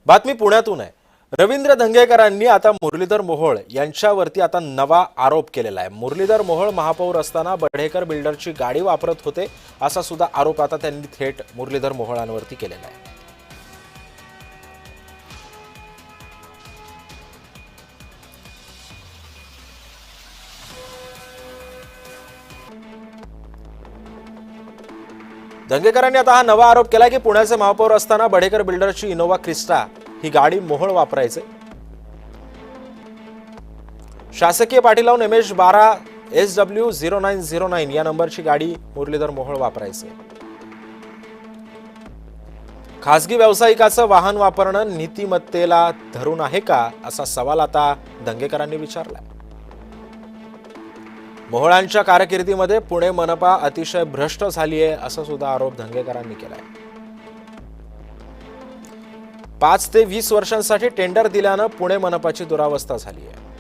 बातमी पुण्यातून आहे। रवींद्र धंगेकरांनी आता मुरलीधर मोहोळ यांच्यावरती आता नवा आरोप केलेला आहे। मुरलीधर मोहोळ महापौर असताना बढेकर बिल्डरची गाडी वापरत होते असा सुद्धा आरोप आता त्यांनी थेट मुरलीधर मोहोळांवरती केलेला आहे। धंगेकरांनी आता हा नवा आरोप केला की पुण्याचे महापौर असताना बढेकर बिल्डरची इनोवा क्रिस्टा ही गाडी मोहोळ वापरायचे। शासकीय पाटी लावून MH12 SW0909 या नंबरची गाडी मुरलीधर मोहोळ वापरायचे। खासगी व्यावसायिकाचं वाहन वापरणं नीतिमत्तेला धरून आहे का असा सवाल आता धंगेकरांनी विचारला। मोहोळांच्या कारकिर्दीमध्ये पुणे मनपा अतिशय भ्रष्ट झाली आहे असा सुद्धा आरोप धंगेकरांनी केलाय। 5 ते 20 वर्षांसाठी टेंडर दिल्यानं पुणे मनपाची दुरावस्था झाली आहे।